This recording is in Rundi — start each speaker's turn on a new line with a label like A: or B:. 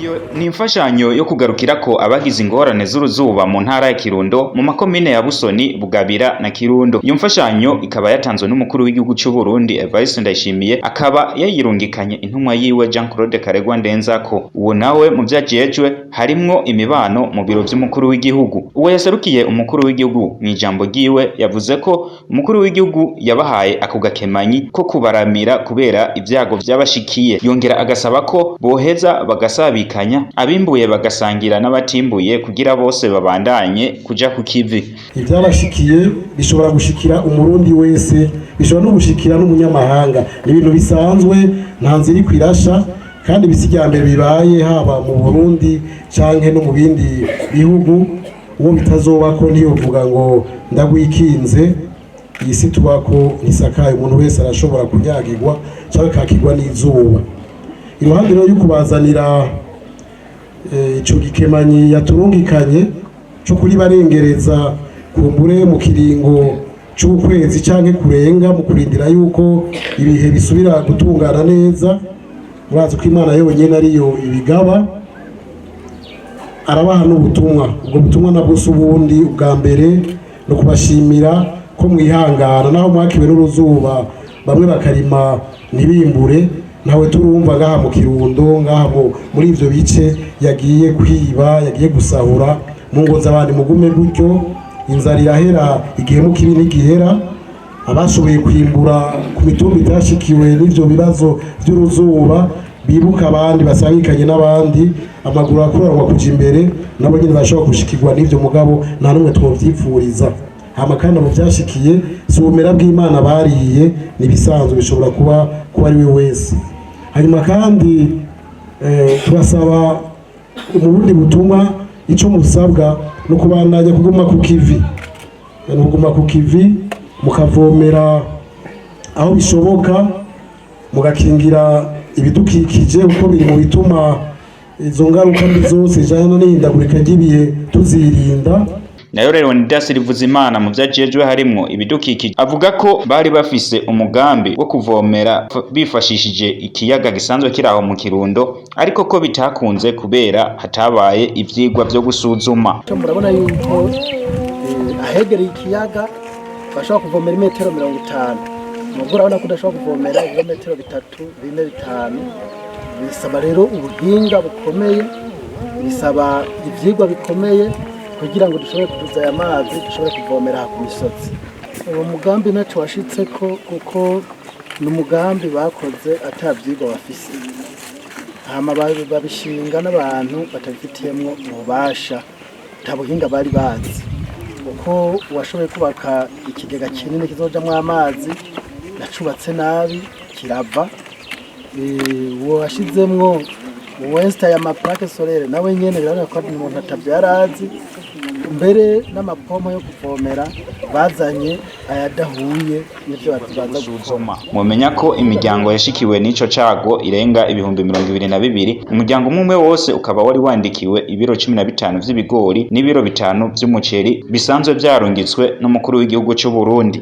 A: Iyo ni imfashanyo yo kugarukirako abagize ingorane z'uruzuba mu ntara ya Kirundo mu makomine ya Busoni, Bugabira na Kirundo. Iyo mfashanyo ikaba yatanzwe n'umukuru w'igihugu c'u Burundi Evariste Ndayishimiye, akaba yayirungikanye intumwa yiwe Jean Claude Karegwa Ndenzako. Uwo nawe mu vyajejwe harimwo imibano mu biro vy'umukuru w'igihugu. Uwo yaserukiye umukuru w'igihugu mw'ijambo ryiwe yavuze ko umukuru w'igihugu yabahaye ako gakemanyi ko kubaramira kubera ivyago vyabashikiye. Yongera agasaba ko boheza bagasabikanya abimbuye bagasangira n'abatimbuye kugira bose babandanye kuja ku kivi.
B: Ivyabashikiye bishobora gushikira umurundi wese, bishobora no gushikira n'umunyamahanga. Ni ibintu bisanzwe, nta nzira kwirasha, kandi bisiryambere bibaye haba mu Burundi canke no mu bindi bihugu. Uwo bitazobako ntiyovuga ngo ndagwikinze. Iyi si tubako ntisakaye, umuntu wese arashobora kunyagirwa canke akakirwa n'izuba. Iruhande rero yo kubazanira ico gikemanyi yaturungikanye cyo kuri barengereza kumbure mu kiringo c'ukwezi canke kurenga mu kurindira yuko ibihe bisubira gutungana neza. Murazi ko Imana yonyene ariyo ibigaba. Arabaha n'ubutumwa, ubwo butumwa nabwo ubundi ubwa mbere no kubashimira ko mwihangana naho mwakiwe n'uruzuba, bamwe bakarima ntibimbure. Nawe turumva ngaha mu Kirundo, ngaha muri ivyo bice yagiye kwiba, yagiye gusahura mu ngo z'abandi. Mugume gutyo, inzara irahera igihe mu kibi n'igihera. Abashoboye kwimbura ku mitumba itashikiwe n'ivyo bibazo vy'uruzuba, bibuka abandi basabikanye n'abandi, amaguru akuranwa kuja imbere, nabo nyene bashobora gushikirwa n'ivyo mugabo nta numwe twovyipfuriza. Hama kandi mu vyashikiye si ubumera bw'Imana bariye, nibisanzwe bishobora kuba ari we wese. Hanyuma kandi turasaba mu bundi butumwa ico musabwa no kubandanya kuguma ku kivi, kuguma ku kivi mukavomera aho bishoboka, mugakingira ibidukikije uko biri mu bituma izo ngaruka mbi zose zijana n'ihindagurika ry'ibihe tuzirinda.
A: Nayo rero Leonidas Rivuzimana mu vyajejwe harimwo ibidukikije avuga ko bari bafise umugambi wo kuvomera bifashishije ikiyaga gisanzwe kiraho mu Kirundo, ariko ko bitakunze kubera hatabaye ivyigwa vyo gusuzuma.
C: Murabona yuko ahegereye ikiyaga bashobora kuvomera imetero 50, mugura urabona ko udashobora kuvomera ibirometero 3, 4, 5. Bisaba rero ubuhinga bukomeye, bisaba ivyigwa bikomeye kugira ngo dushobore kuduza aya mazi, dushobore kuvomera ku misozi. Uwo mugambi naco washitseko kuko ni umugambi bakoze atavyigwa bafise, hama babishinga n'abantu batabifitiyemwo ububasha, tabuhinga bari bazi. Uko washoboye kubaka ikigega kinini kizojamwo amazi, nacubatse nabi kirava. Uwo washizemwo Westa ya maplaque solaire nawe nyene birabona ko umuntu atavyarazi. Mbere n'amapomo yo kuvomera bazanye ayadahuye n'ivyo baza gusoma.
A: Mumenya ko imiryango yashikiwe n'ico cago irenga ibihumbi 22, umuryango umwe wose ukaba wari wandikiwe ibiro 15 vy'ibigori n'ibiro 5 vy'umuceri bisanzwe vyarungitswe n'umukuru w'igihugu c'u Burundi.